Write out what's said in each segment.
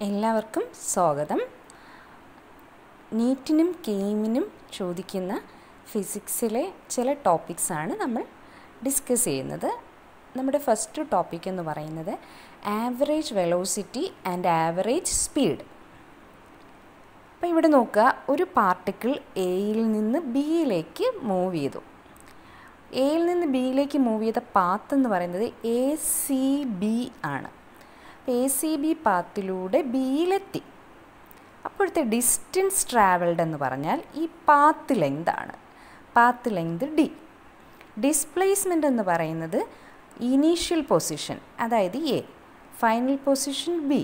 എല്ലാവർക്കും സ്വാഗതം. നീറ്റിനും കെയിമിനും ചോദിക്കുന്ന ഫിസിക്സിലെ ചില ടോപ്പിക്സാണ് നമ്മൾ ഡിസ്കസ് ചെയ്യുന്നത്. നമ്മുടെ ഫസ്റ്റ് ടോപ്പിക് എന്ന് പറയുന്നത് average velocity and average speed. അപ്പോൾ ഇവിടെ നോക്കുക, ഒരു പാർട്ടിക്കിൾ എയിൽ നിന്ന് ബിയിലേക്ക് മൂവ് ചെയ്തു. എയിൽ നിന്ന് ബിയിലേക്ക് മൂവ് ചെയ്ത പാത്ത് എന്ന് പറയുന്നത് ACB ആണ്. ACB പാത്തിലൂടെ ബിയിലെത്തി. അപ്പോഴത്തെ ഡിസ്റ്റൻസ് ട്രാവൽഡ് എന്ന് പറഞ്ഞാൽ ഈ പാത്ത് ലെങ്ത് ആണ്. Path length D. ഡിസ്പ്ലേസ്മെൻ്റ് എന്ന് പറയുന്നത് ഇനീഷ്യൽ പൊസിഷൻ, അതായത് A, ഫൈനൽ പൊസിഷൻ B,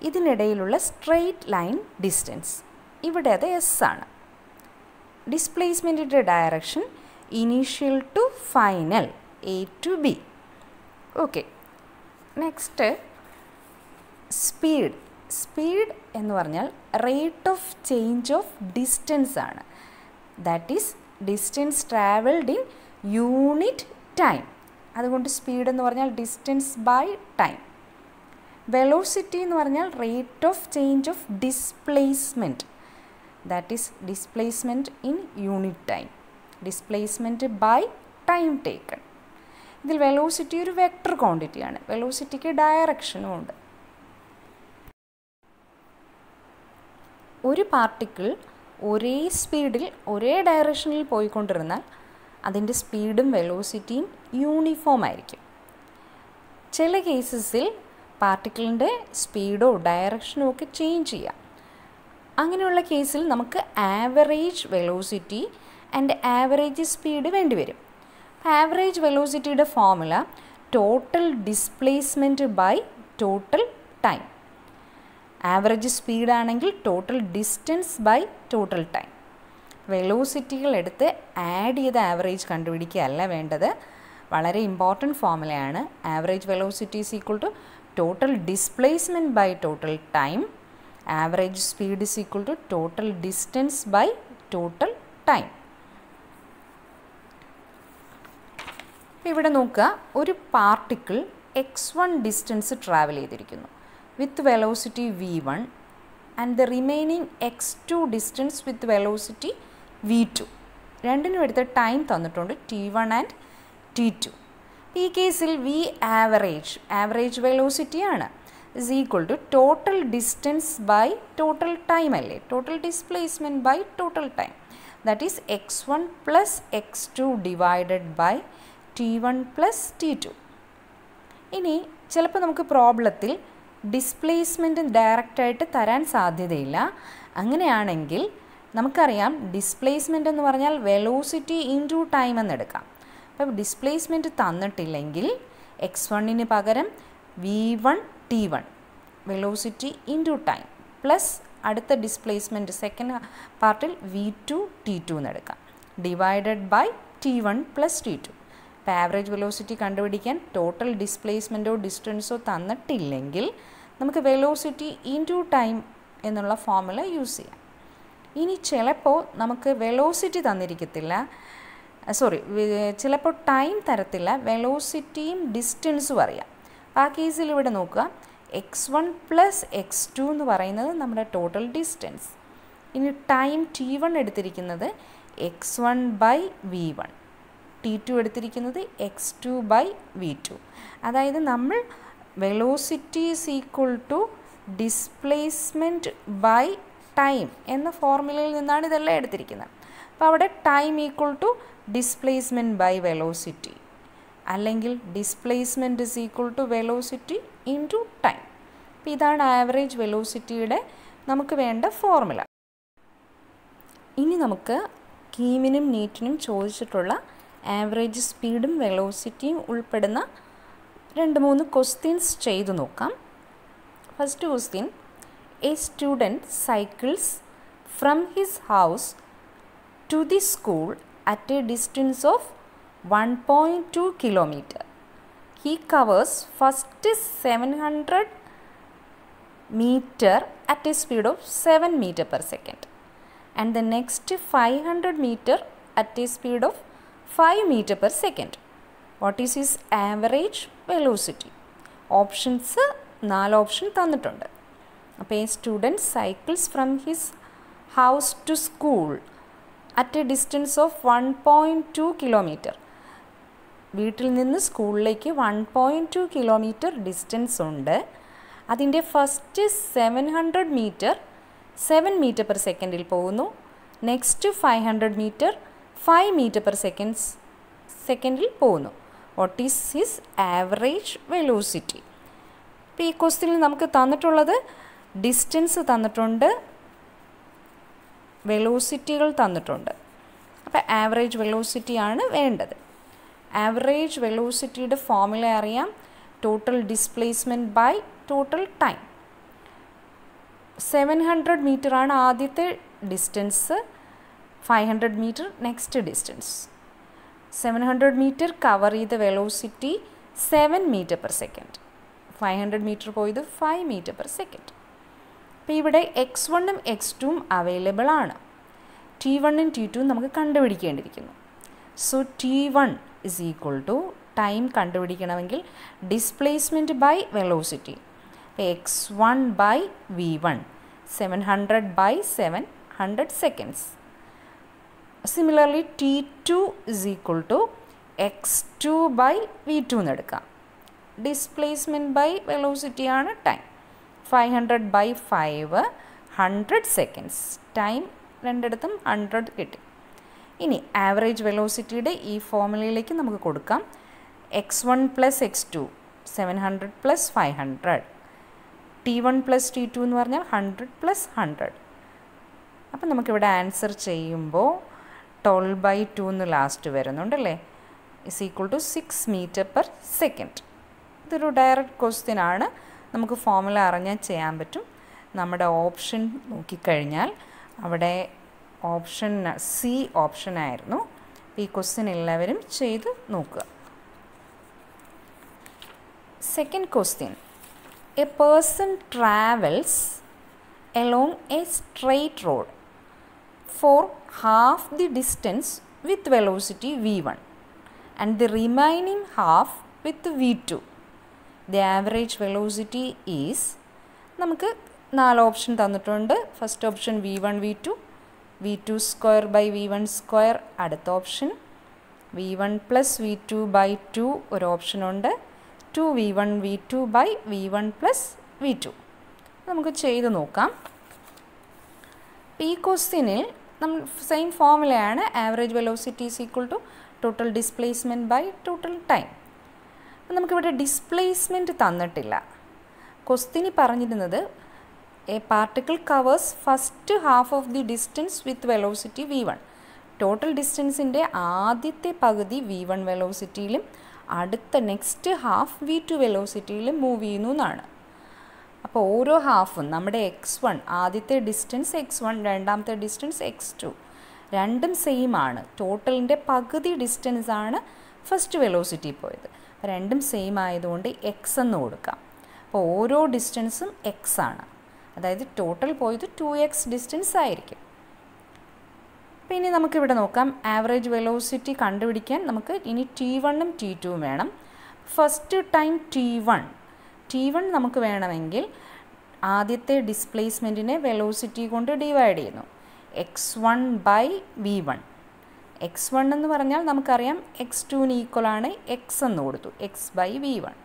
ഇതിനിടയിലുള്ള സ്ട്രെയിറ്റ് ലൈൻ ഡിസ്റ്റൻസ്, ഇവിടെ അത് S ആണ്. ഡിസ്പ്ലേസ്മെൻറ്റിൻ്റെ direction initial to final, A to B. Okay, next speed എന്ന് പറഞ്ഞാൽ rate of change of distance ആണ്. That is distance travelled in unit time. അതുകൊണ്ട് സ്പീഡ് എന്ന് പറഞ്ഞാൽ ഡിസ്റ്റൻസ് ബൈ ടൈം. വെലോസിറ്റി എന്ന് പറഞ്ഞാൽ rate of change of displacement, that is displacement in unit time, displacement by time taken. ഇതിൽ velocity ഒരു vector ക്വാണ്ടിറ്റിയാണ്. വെലോസിറ്റിക്ക് ഡയറക്ഷനും ഉണ്ട്. ഒരു പാർട്ടിക്കിൾ ഒരേ സ്പീഡിൽ ഒരേ ഡയറക്ഷനിൽ പോയിക്കൊണ്ടിരുന്നാൽ അതിൻ്റെ സ്പീഡും വെലോസിറ്റിയും യൂണിഫോം ആയിരിക്കും. ചില കേസസിൽ പാർട്ടിക്കിളിൻ്റെ സ്പീഡോ ഡയറക്ഷനോ ഒക്കെ ചേഞ്ച് ചെയ്യാം. അങ്ങനെയുള്ള കേസിൽ നമുക്ക് average velocity and average speed വേണ്ടിവരും. ആവറേജ് വെലോസിറ്റിയുടെ formula total displacement by total time. Average സ്പീഡാണെങ്കിൽ total distance by total time. വെലോസിറ്റികൾ എടുത്ത് ആഡ് ചെയ്ത് ആവറേജ് കണ്ടുപിടിക്കുകയല്ല വേണ്ടത്. വളരെ ഇമ്പോർട്ടൻറ്റ് ഫോർമുലയാണ്. Average velocity is equal to total displacement by total time. Average speed is equal to total distance by total time. ഇവിടെ നോക്കുക, ഒരു പാർട്ടിക്കിൾ x1 ഡിസ്റ്റൻസ് ട്രാവൽ ചെയ്തിരിക്കുന്നു with velocity v1 and the remaining x2 distance with velocity v2. രണ്ടിനും എടുത്ത് time തന്നിട്ടുണ്ട്, t1 and t2. ഈ കേസിൽ average വെലോസിറ്റിയാണ്, is equal to total distance by total time അല്ലേ, total displacement by total time. That is x1 plus x2 divided by t1 plus t2. ഇനി ചിലപ്പോൾ നമുക്ക് പ്രോബ്ലത്തിൽ ഡിസ്പ്ലേസ്മെൻറ്റ് ഡയറക്റ്റായിട്ട് തരാൻ സാധ്യതയില്ല. അങ്ങനെയാണെങ്കിൽ നമുക്കറിയാം ഡിസ്പ്ലേസ്മെൻ്റ് എന്ന് പറഞ്ഞാൽ വെലോസിറ്റി ഇൻറ്റു ടൈം എന്നെടുക്കാം. അപ്പോൾ ഡിസ്പ്ലേസ്മെൻറ്റ് തന്നിട്ടില്ലെങ്കിൽ x1 പകരം v1 t1 velocity into time plus അടുത്ത ഡിസ്പ്ലേസ്മെൻറ്റ് സെക്കൻഡ് പാർട്ടിൽ v2 t2 എന്നെടുക്കാം, divided by t1 plus t2. ഇപ്പോൾ ആവറേജ് വെലോസിറ്റി കണ്ടുപിടിക്കാൻ ടോട്ടൽ ഡിസ്പ്ലേസ്മെൻറ്റോ ഡിസ്റ്റൻസോ തന്നിട്ടില്ലെങ്കിൽ നമുക്ക് വെലോസിറ്റി ഇൻറ്റു ടൈം എന്നുള്ള ഫോർമുല യൂസ് ചെയ്യാം. ഇനി ചിലപ്പോൾ നമുക്ക് വെലോസിറ്റി തന്നിരിക്കത്തില്ല, ചിലപ്പോൾ ടൈം തരത്തില്ല, വെലോസിറ്റിയും ഡിസ്റ്റൻസും അറിയാം. ആ കേസിൽ ഇവിടെ നോക്കുക, x1 പ്ലസ് x2 എന്ന് പറയുന്നത് നമ്മുടെ ടോട്ടൽ ഡിസ്റ്റൻസ്. ഇനി ടൈം t1 എടുത്തിരിക്കുന്നത് x1 ബൈ v1, t2 എടുത്തിരിക്കുന്നത് x2 ബൈ v2. അതായത് നമ്മൾ velocity is equal to displacement by time എന്ന ഫോർമുലയിൽ നിന്നാണ് ഇതെല്ലാം എടുത്തിരിക്കുന്നത്. അപ്പോൾ അവിടെ time equal to displacement by velocity, അല്ലെങ്കിൽ displacement is equal to velocity into time. അപ്പോൾ ഇതാണ് ആവറേജ് വെലോസിറ്റിയുടെ നമുക്ക് വേണ്ട ഫോർമുല. ഇനി നമുക്ക് കീമിനും നീറ്റിനും ചോദിച്ചിട്ടുള്ള ആവറേജ് സ്പീഡും വെലോസിറ്റിയും ഉൾപ്പെടുന്ന 2-3 ക്വസ്റ്റ്യൻസ് ചെയ്തു നോക്കാം. First question, a student cycles from his house to the school at a distance of 1.2 kilometer. He covers first 700 meter at a speed of 7 meter per second and the next 500 meter at a speed of 5 meter per second. What is his average velocity? Options 4 option തന്നിട്ടുണ്ട്. അപ്പോൾ a student cycles from his house to school at a distance of 1.2 kilometer. വീട്ടിൽ നിന്ന് സ്കൂളിലേക്ക് 1.2 kilometre distance ഉണ്ട്. അതിൻ്റെ first 700 metre 7 metre per സെക്കൻഡിൽ പോകുന്നു. Next 500 metre 5 metre per സെക്കൻഡിൽ പോകുന്നു. What is his average velocity? ഇപ്പോൾ ഈ ക്വസ്റ്റ്യനിൽ നമുക്ക് തന്നിട്ടുള്ളത് ഡിസ്റ്റൻസ് തന്നിട്ടുണ്ട്, വെലോസിറ്റികൾ തന്നിട്ടുണ്ട്. അപ്പോൾ ആവറേജ് വെലോസിറ്റിയാണ് വേണ്ടത്. ആവറേജ് വെലോസിറ്റിയുടെ ഫോർമുല അറിയാം, total displacement by total time. 700 metre ആണ് ആദ്യത്തെ distance, 500 metre next distance. 700 metre cover ചെയ്ത velocity 7 metre per second, 500 metre പോയത് 5 മീറ്റർ പെർ സെക്കൻഡ്. അപ്പോൾ ഇവിടെ x1ഉം x2ഉം അവൈലബിൾ ആണ്. t1ഉം t2ഉം നമുക്ക് കണ്ടുപിടിക്കേണ്ടിയിരിക്കുന്നു. So t1 is equal to time കണ്ടുപിടിക്കണമെങ്കിൽ displacement by velocity. x1 by v1 700 by 700 seconds. Similarly t2 is equal to x2 by v2 എന്ന് എടുക്കാം. ഡിസ്പ്ലേസ്മെൻറ്റ് ബൈ വെലോസിറ്റി ആണ് ടൈം. 500 by 5 100 seconds. ടൈം രണ്ടിടത്തും 100 കിട്ടി. ഇനി ആവറേജ് വെലോസിറ്റിയുടെ ഈ ഫോർമുലയിലേക്ക് നമുക്ക് കൊടുക്കാം. x1 plus x2 700 plus 500, t1 plus t2 എന്ന് പറഞ്ഞാൽ 100 പ്ലസ് 100. അപ്പം നമുക്കിവിടെ ആൻസർ ചെയ്യുമ്പോൾ 12/2 എന്ന് ലാസ്റ്റ് വരുന്നുണ്ടല്ലേ, is equal to 6 metre per second. ഇതൊരു ഡയറക്റ്റ് ക്വസ്റ്റ്യൻ ആണ്, നമുക്ക് ഫോർമുല അറിഞ്ഞാൽ ചെയ്യാൻ പറ്റും. നമ്മുടെ ഓപ്ഷൻ നോക്കിക്കഴിഞ്ഞാൽ അവിടെ ഓപ്ഷൻ സി ഓപ്ഷൻ ആയിരുന്നു. ഈ ക്വസ്റ്റ്യൻ എല്ലാവരും ചെയ്ത് നോക്കുക. Second question, a person travels along a straight road for half the distance with velocity v1 and the remaining half with v2. The average velocity is, നമുക്ക് 4 option തന്നിട്ടുണ്ട്. First option v1 v2, v2 square by v1 square അടുത്ത option, v1 plus v2 by 2 ഒരു ഓപ്ഷനുണ്ട്, 2v1 v2 by v1 plus v2. നമുക്ക് ചെയ്ത് നോക്കാം. ഈ ക്വസ്റ്റ്യനിൽ നമ്മൾ സെയിം ഫോർമുലയാണ്, average velocity is equal to total displacement by total time. നമുക്കിവിടെ ഡിസ്പ്ലേസ്മെൻറ്റ് തന്നിട്ടില്ല. ക്വസ്റ്റ്യനിൽ പറഞ്ഞിരുന്നത് a particle covers first half of the distance with velocity v1. Total ഡിസ്റ്റൻസിൻ്റെ ആദ്യത്തെ പകുതി v1 വെലോസിറ്റിയിലും അടുത്ത നെക്സ്റ്റ് ഹാഫ് v2 വെലോസിറ്റിയിലും മൂവ് ചെയ്യുന്നു എന്നാണ്. അപ്പോൾ ഓരോ ഹാഫും നമ്മുടെ x1 ആദ്യത്തെ ഡിസ്റ്റൻസ് x1, രണ്ടാമത്തെ ഡിസ്റ്റൻസ് x2 രണ്ടും സെയിം ആണ്. ടോട്ടലിൻ്റെ പകുതി ഡിസ്റ്റൻസ് ആണ് ഫസ്റ്റ് വെലോസിറ്റി പോയത്. അപ്പോൾ രണ്ടും സെയിം ആയതുകൊണ്ട് x എന്ന് കൊടുക്കാം. അപ്പോൾ ഓരോ ഡിസ്റ്റൻസും x ആണ്, അതായത് ടോട്ടൽ പോയത് 2x ഡിസ്റ്റൻസ് ആയിരിക്കും. അപ്പോൾ ഇനി നമുക്കിവിടെ നോക്കാം, ആവറേജ് വെലോസിറ്റി കണ്ടുപിടിക്കാൻ നമുക്ക് ഇനി t1ഉം t2ഉം വേണം. ഫസ്റ്റ് ടൈം t1 നമുക്ക് വേണമെങ്കിൽ ആദ്യത്തെ ഡിസ്പ്ലേസ്മെൻറ്റിനെ വെലോസിറ്റി കൊണ്ട് ഡിവൈഡ് ചെയ്യുന്നു. x1 by v1. x1 എന്ന് പറഞ്ഞാൽ നമുക്കറിയാം x2ന് ഈക്വലാണ്, x എന്ന് കൊടുത്തു, x ബൈ v1.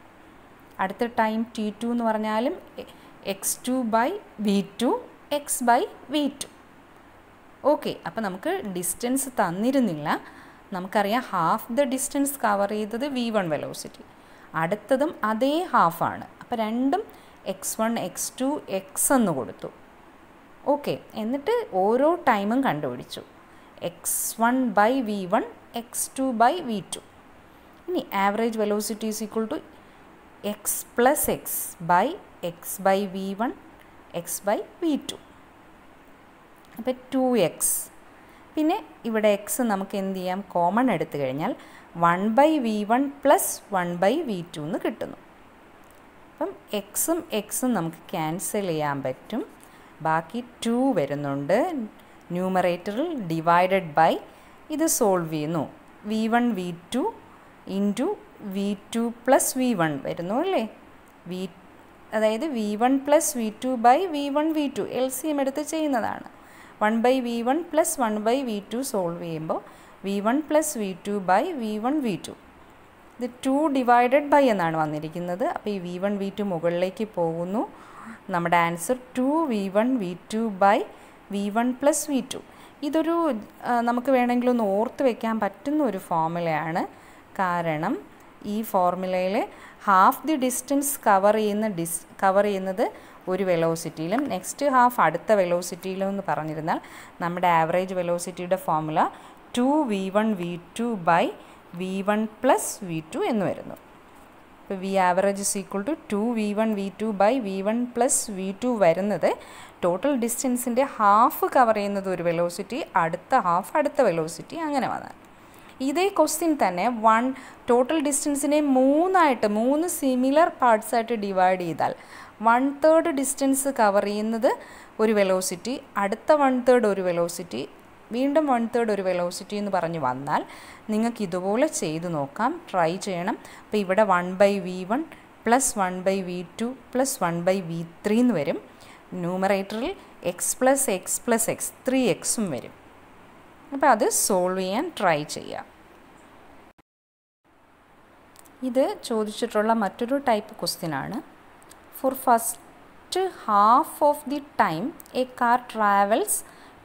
അടുത്ത ടൈം t2 എന്ന് പറഞ്ഞാലും x2 by v2, x by v2. Okay, അപ്പോൾ നമുക്ക് ഡിസ്റ്റൻസ് തന്നിരുന്നില്ല. നമുക്കറിയാം ഹാഫ് ദ ഡിസ്റ്റൻസ് കവർ ചെയ്തത് v1 വെലോസിറ്റി, അടുത്തതും അതേ ഹാഫാണ്. അപ്പോൾ രണ്ടും x1 x2 x എന്ന് കൊടുത്തു. ഓക്കെ, എന്നിട്ട് ഓരോ ടൈമും കണ്ടുപിടിച്ചു. x1 by v1, x2 by v2. ഇനി average velocity is equal to x plus x by x by v1, x by v2. അപ്പോൾ 2x. പിന്നെ ഇവിടെ x നമുക്ക് എന്ത് ചെയ്യാം, കോമൺ എടുത്തു കഴിഞ്ഞാൽ 1 by v1 plus 1 by v2 എന്ന് കിട്ടുന്നു. അപ്പം എക്സും എക്സും നമുക്ക് ക്യാൻസൽ ചെയ്യാൻ പറ്റും. ബാക്കി 2 വരുന്നുണ്ട്. ന്യൂമറേറ്ററിൽ ഡിവൈഡഡ് ബൈ ഇത് സോൾവ് ചെയ്യുന്നു. v1 v2 into v2 plus v1 വരുന്നു അല്ലേ. അതായത് V1 plus V2 by V1 V2 LCM എടുത്ത് ചെയ്യുന്നതാണ്. 1/V1 പ്ലസ് 1/V2 സോൾവ് ചെയ്യുമ്പോൾ V1 plus V2 by V1 V2 ഇത് 2 ഡിവൈഡഡ് ബൈ എന്നാണ് വന്നിരിക്കുന്നത്. അപ്പോൾ ഈ V1 V2 മുകളിലേക്ക് പോകുന്നു. നമ്മുടെ answer 2V1 V2 by V1 plus V2. ഇതൊരു നമുക്ക് വേണമെങ്കിൽ ഒന്ന് ഓർത്ത് വയ്ക്കാൻ പറ്റുന്ന ഒരു ഫോർമുലയാണ്. കാരണം ഈ ഫോർമുലയിൽ ഹാഫ് ദി ഡിസ്റ്റൻസ് കവർ ചെയ്യുന്നത് ഒരു വെലോസിറ്റിയിലും നെക്സ്റ്റ് ഹാഫ് അടുത്ത വെലോസിറ്റിയിലും എന്ന് പറഞ്ഞിരുന്നാൽ നമ്മുടെ ആവറേജ് വെലോസിറ്റിയുടെ ഫോർമുല 2V1 V2 by V1 plus V2 എന്ന് വരുന്നു. ഇപ്പോൾ V average is equal to 2V1 V2 by V1 plus V2 വരുന്നത് ടോട്ടൽ ഡിസ്റ്റൻസിൻ്റെ ഹാഫ് കവർ ചെയ്യുന്നത് ഒരു വെലോസിറ്റി, അടുത്ത ഹാഫ് അടുത്ത വെലോസിറ്റി, അങ്ങനെ വന്നാൽ ഇതേ ക്വസ്റ്റ്യൻ തന്നെ ടോട്ടൽ ഡിസ്റ്റൻസിനെ 3 സിമിലർ പാർട്സ് ആയിട്ട് ഡിവൈഡ് ചെയ്താൽ 1/3 ഡിസ്റ്റൻസ് കവർ ചെയ്യുന്നത് ഒരു വെലോസിറ്റി, അടുത്ത 1/3 ഒരു വെലോസിറ്റി, വീണ്ടും 1/3 ഒരു വെലോസിറ്റി എന്ന് പറഞ്ഞ് വന്നാൽ നിങ്ങൾക്ക് ഇതുപോലെ ചെയ്ത് നോക്കാം, ട്രൈ ചെയ്യണം. അപ്പോൾ ഇവിടെ 1/V1 plus 1/V2 plus 1/V3 എന്ന് വരും. ന്യൂമറേറ്ററിൽ x plus x plus x 3x വരും. അപ്പോൾ അത് സോൾവ് ചെയ്യാൻ ട്രൈ ചെയ്യാം. ഇത് ചോദിച്ചിട്ടുള്ള മറ്റൊരു ടൈപ്പ് ക്വസ്റ്റ്യൻ ആണ്. For first half of the time a car travels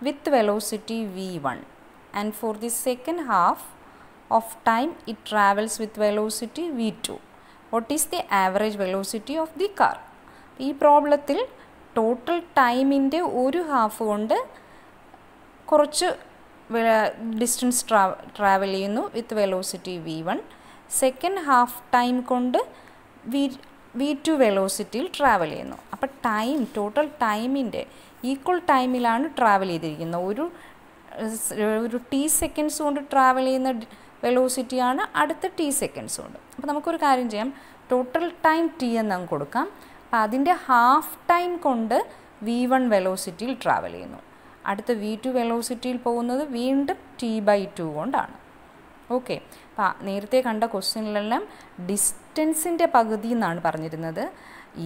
with velocity V1 and for the second half of time it travels with velocity V2. What is the average velocity of the car? ഈ പ്രോബ്ലത്തിൽ total ടൈമിൻ്റെ ഒരു half കൊണ്ട് കുറച്ച് distance travel ചെയ്യുന്നു വിത്ത് velocity V1. Second half time കൊണ്ട് V2 വെലോസിറ്റിയിൽ travel ചെയ്യുന്നു. അപ്പോൾ total ടൈമിൻ്റെ ഈക്വൽ ടൈമിലാണ് ട്രാവൽ ചെയ്തിരിക്കുന്നത്. ഒരു T സെക്കൻഡ്സ് കൊണ്ട് ട്രാവൽ ചെയ്യുന്ന വെലോസിറ്റിയാണ് അടുത്ത T സെക്കൻഡ്സ് കൊണ്ട്. അപ്പോൾ നമുക്കൊരു കാര്യം ചെയ്യാം, ടോട്ടൽ ടൈം T എന്ന് നമുക്ക് കൊടുക്കാം. അപ്പോൾ അതിൻ്റെ ഹാഫ് ടൈം കൊണ്ട് V1 വെലോസിറ്റിയിൽ ട്രാവൽ ചെയ്യുന്നു, അടുത്ത V2 വെലോസിറ്റിയിൽ പോകുന്നത് വീണ്ടും T/2 കൊണ്ടാണ്. ഓക്കെ, അപ്പോൾ നേരത്തെ കണ്ട ക്വസ്റ്റ്യനിലെല്ലാം ഡിസ്റ്റൻസിൻ്റെ പകുതി എന്നാണ് പറഞ്ഞിരുന്നത്.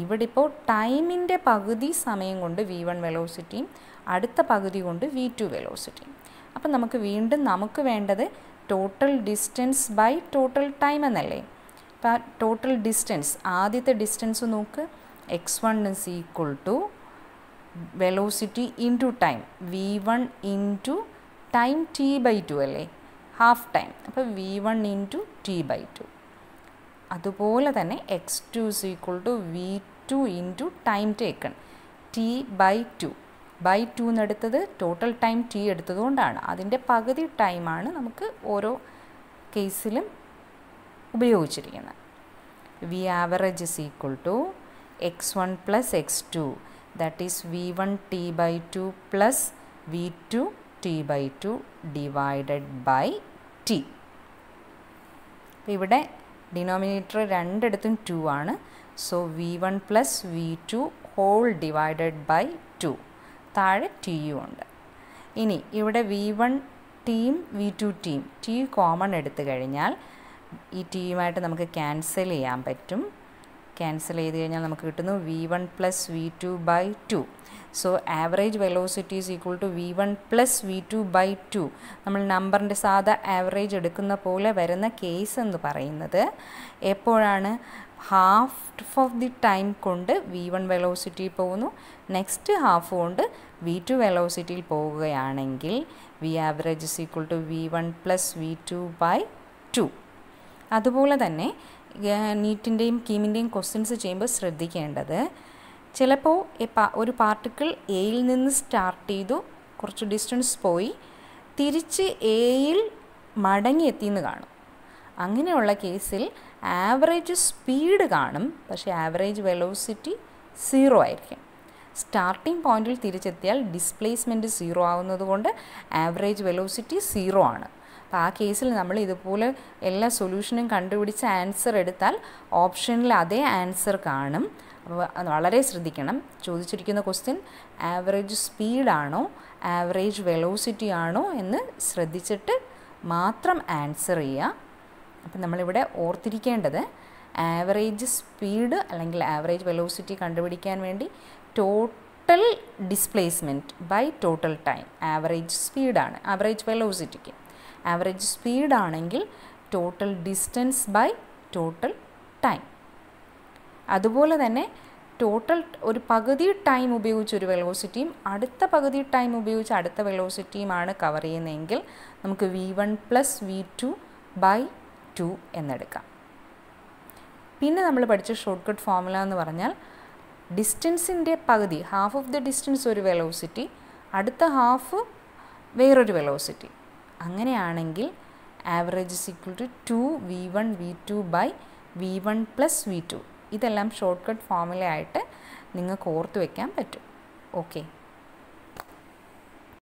ഇവിടെ ഇപ്പോൾ ടൈമിൻ്റെ പകുതി സമയം കൊണ്ട് V1 വെലോസിറ്റിയും അടുത്ത പകുതി കൊണ്ട് V2 വെലോസിറ്റിയും. അപ്പം നമുക്ക് വേണ്ടത് total distance by total time എന്നല്ലേ. അപ്പോൾ ടോട്ടൽ ഡിസ്റ്റൻസ്, ആദ്യത്തെ ഡിസ്റ്റൻസ് നോക്ക്, x1 is equal to velocity into time, V1 into time T/2 അല്ലേ, ഹാഫ് ടൈം. അപ്പോൾ V1 ഇൻറ്റു T/2. അതുപോലെ തന്നെ x2 is equal to V2 into time taken T/2. By 2 എന്നെടുത്തത് total time T എടുത്തതുകൊണ്ടാണ്. അതിൻ്റെ പകുതി ടൈമാണ് നമുക്ക് ഓരോ കേസിലും ഉപയോഗിച്ചിരിക്കുന്നത്. V average is equal to x1 plus x2, that is V1 T/2 plus V2 T/2 divided by T. ഇവിടെ ഡിനോമിനേറ്റർ രണ്ടിടത്തും 2 ആണ്. So V1 plus V2 whole divided by 2, താഴെ Tയും ഉണ്ട്. ഇനി ഇവിടെ V1 team V2 team T common എടുത്തു കഴിഞ്ഞാൽ ഈ Tയുമായിട്ട് നമുക്ക് ക്യാൻസൽ ചെയ്യാൻ പറ്റും. ക്യാൻസൽ ചെയ്ത് കഴിഞ്ഞാൽ നമുക്ക് കിട്ടുന്നു V1 plus V2 by 2. So average velocity is equal to V1 plus V2 by 2. നമ്മൾ നമ്പറിൻ്റെ സാധാ ആവറേജ് എടുക്കുന്ന പോലെ വരുന്ന കേസ് എന്ന് പറയുന്നത് എപ്പോഴാണ്, ഹാഫ് ഓഫ് ദി ടൈം കൊണ്ട് V1 വെലോസിറ്റിയിൽ പോകുന്നു, നെക്സ്റ്റ് ഹാഫ് കൊണ്ട് V2 വെലോസിറ്റിയിൽ പോവുകയാണെങ്കിൽ V average is equal to V1 plus V2 by 2. അതുപോലെ തന്നെ നീറ്റിൻ്റെയും കീമിൻ്റെയും ക്വസ്റ്റ്യൻസ് ചെയ്യുമ്പോൾ ശ്രദ്ധിക്കേണ്ടത്, ചിലപ്പോൾ ഒരു പാർട്ടിക്കിൾ എയിൽ നിന്ന് സ്റ്റാർട്ട് ചെയ്തു, കുറച്ച് ഡിസ്റ്റൻസ് പോയി, തിരിച്ച് എയിൽ മടങ്ങിയെത്തിയെന്ന് കാണും. അങ്ങനെയുള്ള കേസിൽ ആവറേജ് സ്പീഡ് കാണും, പക്ഷേ ആവറേജ് വെലോസിറ്റി 0 ആയിരിക്കും. സ്റ്റാർട്ടിംഗ് പോയിന്റിൽ തിരിച്ചെത്തിയാൽ ഡിസ്പ്ലേസ്മെൻറ്റ് 0 ആവുന്നത് കൊണ്ട് ആവറേജ് വെലോസിറ്റി 0 ആണ്. അപ്പോൾ ആ കേസിൽ നമ്മൾ ഇതുപോലെ എല്ലാ സൊല്യൂഷനും കണ്ടുപിടിച്ച് ആൻസർ എടുത്താൽ ഓപ്ഷനിൽ അതേ ആൻസർ കാണും. അപ്പോൾ വളരെ ശ്രദ്ധിക്കണം. ചോദിച്ചിരിക്കുന്ന ക്വസ്റ്റ്യൻ ആവറേജ് സ്പീഡാണോ ആവറേജ് വെലോസിറ്റി ആണോ എന്ന് ശ്രദ്ധിച്ചിട്ട് മാത്രം ആൻസർ ചെയ്യുക. അപ്പം നമ്മളിവിടെ ഓർത്തിരിക്കേണ്ടത് ആവറേജ് സ്പീഡ് അല്ലെങ്കിൽ ആവറേജ് വെലോസിറ്റി കണ്ടുപിടിക്കാൻ വേണ്ടി total displacement by total time. Average സ്പീഡാണ് ആവറേജ് വെലോസിറ്റിക്ക്. ആവറേജ് സ്പീഡാണെങ്കിൽ total distance by total time. അതുപോലെ തന്നെ ടോട്ടൽ ഒരു പകുതി ടൈം ഉപയോഗിച്ച് ഒരു വെലോസിറ്റിയും അടുത്ത പകുതി ടൈം ഉപയോഗിച്ച് അടുത്ത വെലോസിറ്റിയുമാണ് കവർ ചെയ്യുന്നതെങ്കിൽ നമുക്ക് v1 + v2 / 2 എന്നെടുക്കാം. പിന്നെ നമ്മൾ പഠിച്ച ഷോർട്ട് കട്ട് ഫോർമുല എന്ന് പറഞ്ഞാൽ ഡിസ്റ്റൻസിൻ്റെ പകുതി, ഹാഫ് ഓഫ് ദ ഡിസ്റ്റൻസ് ഒരു വെലോസിറ്റി, അടുത്ത ഹാഫ് വേറൊരു വെലോസിറ്റി. അങ്ങനെയാണെങ്കിൽ average = 2v1 v2 / v1 + v2. ഇതെല്ലാം ഷോർട്ട് കട്ട് ഫോർമുല ആയിട്ട് നിങ്ങൾക്ക് ഓർത്ത് വയ്ക്കാൻ പറ്റും. ഓക്കെ.